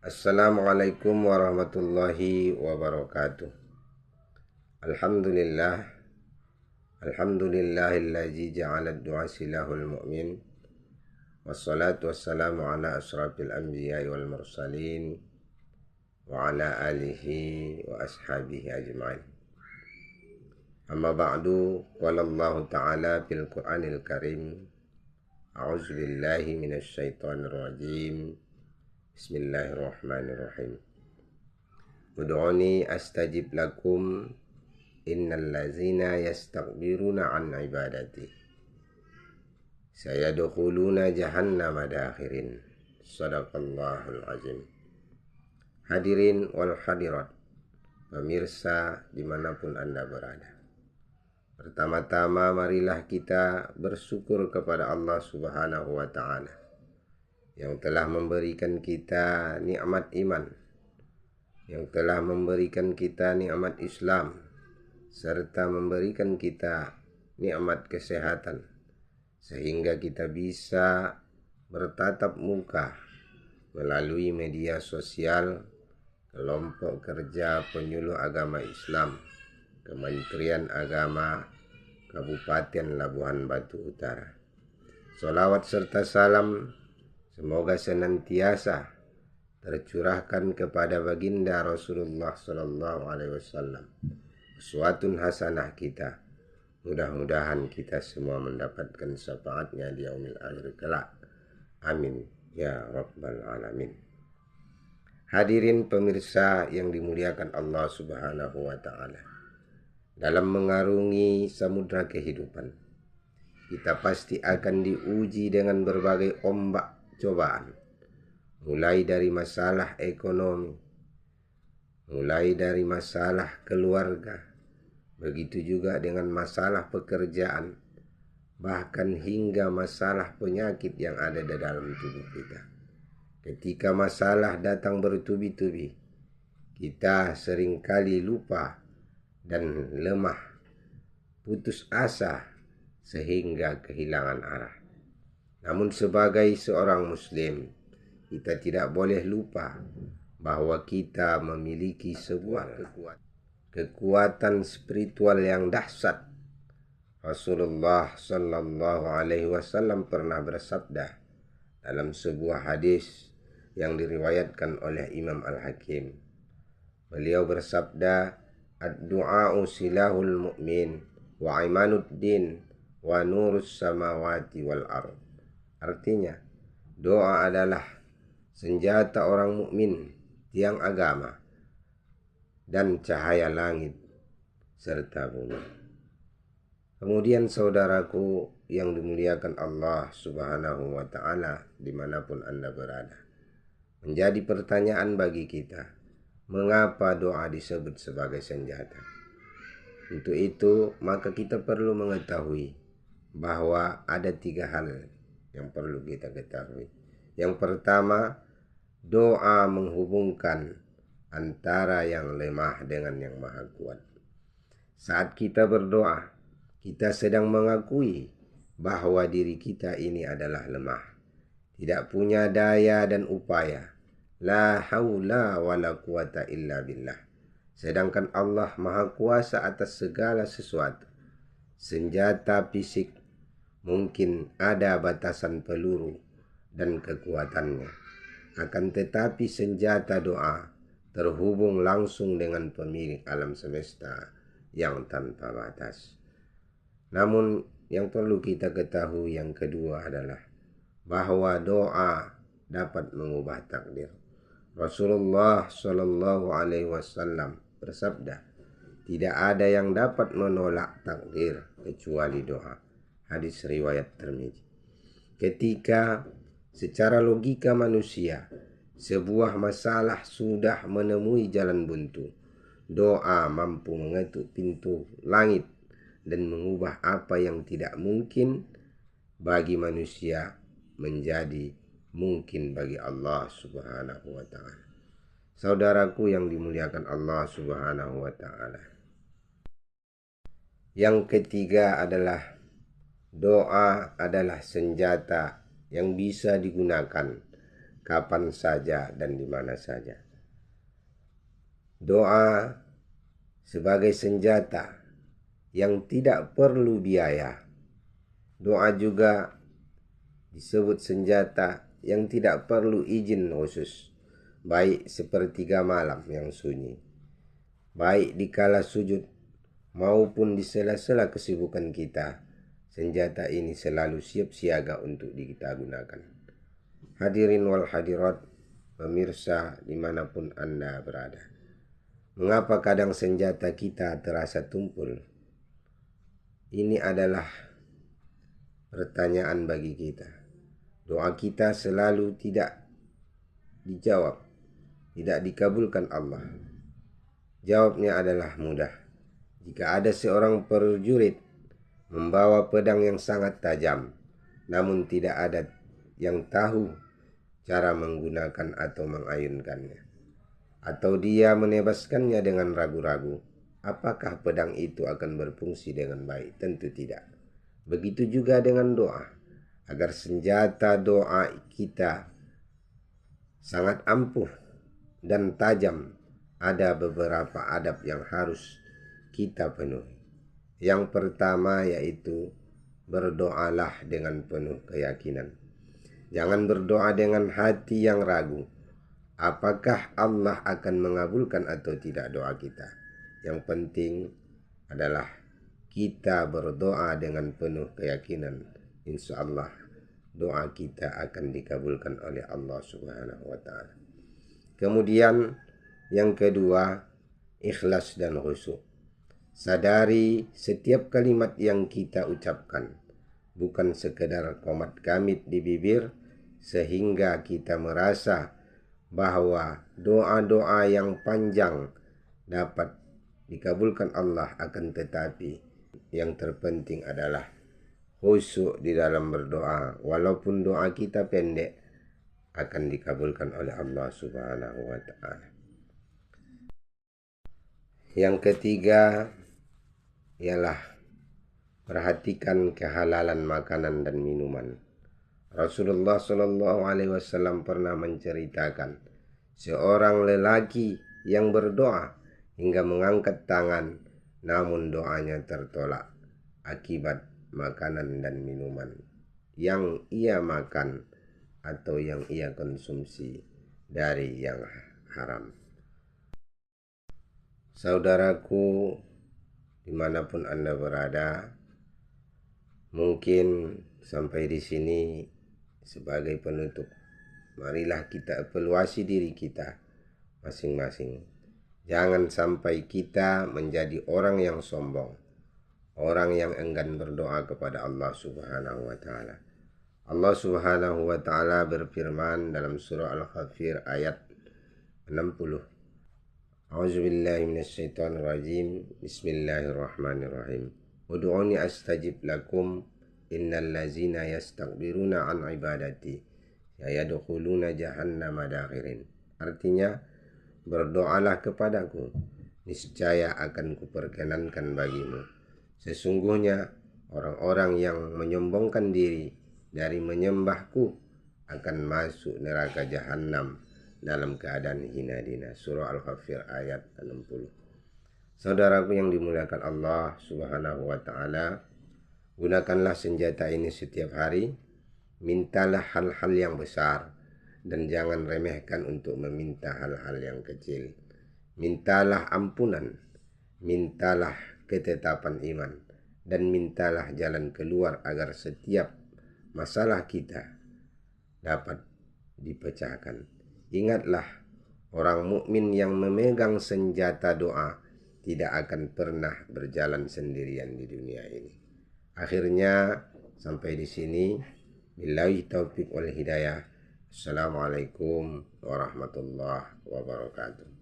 Assalamualaikum warahmatullahi wabarakatuh. Alhamdulillah, alhamdulillahillazi ja'ala ad-du'a silahul mu'min. Wassalatu wassalamu ala asrafil anbiya'i wal mursalin wa ala alihi wa ashabihi ajma'in. Amma ba'du, qala Allah ta'ala fil Qur'anil Karim. A'udzu billahi minasy syaithanir rajim. Bismillahirrahmanirrahim. Ud'uni astajib lakum innal ladzina yastakbiruna an ibadati sayadkhuluna jahannama dakhirin. Shadaqallahul azim. Hadirin wal hadirat, pemirsa dimanapun Anda berada, pertama-tama marilah kita bersyukur kepada Allah Subhanahu wa ta'ala yang telah memberikan kita nikmat iman, yang telah memberikan kita nikmat Islam, serta memberikan kita nikmat kesehatan, sehingga kita bisa bertatap muka melalui media sosial kelompok kerja penyuluh agama Islam Kementerian Agama Kabupaten Labuhan Batu Utara. Sholawat serta salam semoga senantiasa tercurahkan kepada baginda Rasulullah Sallallahu Alaihi Wasallam, uswatun hasanah kita. Mudah-mudahan kita semua mendapatkan syafaatnya di yaumil akhir kelak. Amin ya rabbal alamin. Hadirin pemirsa yang dimuliakan Allah Subhanahu wa ta'ala, dalam mengarungi samudra kehidupan, kita pasti akan diuji dengan berbagai ombak cobaan, mulai dari masalah ekonomi, mulai dari masalah keluarga, begitu juga dengan masalah pekerjaan, bahkan hingga masalah penyakit yang ada di dalam tubuh kita. Ketika masalah datang bertubi-tubi, kita seringkali lupa dan lemah, putus asa, sehingga kehilangan arah. Namun sebagai seorang muslim, kita tidak boleh lupa bahwa kita memiliki sebuah kekuatan spiritual yang dahsyat. Rasulullah Sallallahu Alaihi Wasallam pernah bersabda dalam sebuah hadis yang diriwayatkan oleh Imam Al-Hakim. Beliau bersabda, ad-du'a'u silahul mu'min wa imanuddin wa nurus samawati wal ard. Artinya, doa adalah senjata orang mukmin, tiang agama, dan cahaya langit serta bumi. Kemudian saudaraku yang dimuliakan Allah Subhanahu wa ta'ala dimanapun Anda berada, menjadi pertanyaan bagi kita, mengapa doa disebut sebagai senjata? Untuk itu maka kita perlu mengetahui bahwa ada 3 hal yang perlu kita ketahui. Yang pertama, doa menghubungkan antara yang lemah dengan yang maha kuat. Saat kita berdoa, kita sedang mengakui bahwa diri kita ini adalah lemah, tidak punya daya dan upaya. La haula wa la quwata illa billah. Sedangkan Allah maha kuasa atas segala sesuatu. Senjata fisik mungkin ada batasan peluru dan kekuatannya, akan tetapi senjata doa terhubung langsung dengan pemilik alam semesta yang tanpa batas. Namun yang perlu kita ketahui yang kedua adalah bahwa doa dapat mengubah takdir. Rasulullah Shallallahu Alaihi Wasallam bersabda, tidak ada yang dapat menolak takdir kecuali doa. Hadis riwayat Tirmidzi. Ketika secara logika manusia sebuah masalah sudah menemui jalan buntu, doa mampu mengetuk pintu langit dan mengubah apa yang tidak mungkin bagi manusia menjadi mungkin bagi Allah Subhanahu wa ta'ala. Saudaraku yang dimuliakan Allah Subhanahu wa ta'ala, yang ketiga adalah doa adalah senjata yang bisa digunakan kapan saja dan di mana saja. Doa sebagai senjata yang tidak perlu biaya. Doa juga disebut senjata yang tidak perlu izin khusus, baik sepertiga malam yang sunyi, baik di kala sujud maupun di sela-sela kesibukan kita. Senjata ini selalu siap siaga untuk kita gunakan. Hadirin wal hadirat, pemirsa dimanapun Anda berada. Mengapa kadang senjata kita terasa tumpul? Ini adalah pertanyaan bagi kita. Doa kita selalu tidak dijawab, tidak dikabulkan Allah. Jawabnya adalah mudah. Jika ada seorang prajurit membawa pedang yang sangat tajam, namun tidak ada yang tahu cara menggunakan atau mengayunkannya, atau dia menebaskannya dengan ragu-ragu, apakah pedang itu akan berfungsi dengan baik? Tentu tidak. Begitu juga dengan doa. Agar senjata doa kita sangat ampuh dan tajam, ada beberapa adab yang harus kita penuhi. Yang pertama yaitu berdoalah dengan penuh keyakinan. Jangan berdoa dengan hati yang ragu. Apakah Allah akan mengabulkan atau tidak doa kita? Yang penting adalah kita berdoa dengan penuh keyakinan. Insya Allah doa kita akan dikabulkan oleh Allah Subhanahu wa Ta'ala. Kemudian yang kedua, ikhlas dan khusyuk. Sadari setiap kalimat yang kita ucapkan bukan sekedar komat kamit di bibir, sehingga kita merasa bahwa doa-doa yang panjang dapat dikabulkan Allah, akan tetapi yang terpenting adalah khusyuk di dalam berdoa. Walaupun doa kita pendek, akan dikabulkan oleh Allah Subhanahu wa Ta'ala. Yang ketiga ialah perhatikan kehalalan makanan dan minuman. Rasulullah Shallallahu Alaihi Wasallam pernah menceritakan seorang lelaki yang berdoa hingga mengangkat tangan, namun doanya tertolak akibat makanan dan minuman yang ia makan atau yang ia konsumsi dari yang haram. Saudaraku, dimanapun Anda berada, mungkin sampai di sini sebagai penutup, marilah kita evaluasi diri kita masing-masing. Jangan sampai kita menjadi orang yang sombong, orang yang enggan berdoa kepada Allah Subhanahu wa Ta'ala. Allah Subhanahu wa Ta'ala berfirman dalam surah Al-Ghafir ayat 60. A'udzubillahi minasyaitonirrajim. Bismillahirrahmanirrahim. Ud'uni astajib lakum innal ladzina yastakbiruna an ibadati sayadkhuluna jahannama dakhirin. Artinya, berdoalah kepadaku, niscaya akan kuperkenankan bagimu. Sesungguhnya orang-orang yang menyombongkan diri dari menyembahku akan masuk neraka jahanam dalam keadaan hina dina. Surah Al-Ghafir ayat 60. Saudaraku yang dimuliakan Allah Subhanahu wa Ta'ala, gunakanlah senjata ini setiap hari. Mintalah hal-hal yang besar dan jangan remehkan untuk meminta hal-hal yang kecil. Mintalah ampunan, mintalah ketetapan iman, dan mintalah jalan keluar agar setiap masalah kita dapat dipecahkan. Ingatlah, orang mukmin yang memegang senjata doa tidak akan pernah berjalan sendirian di dunia ini. Akhirnya sampai di sini. Billahi taufiq wal hidayah. Assalamualaikum warahmatullahi wabarakatuh.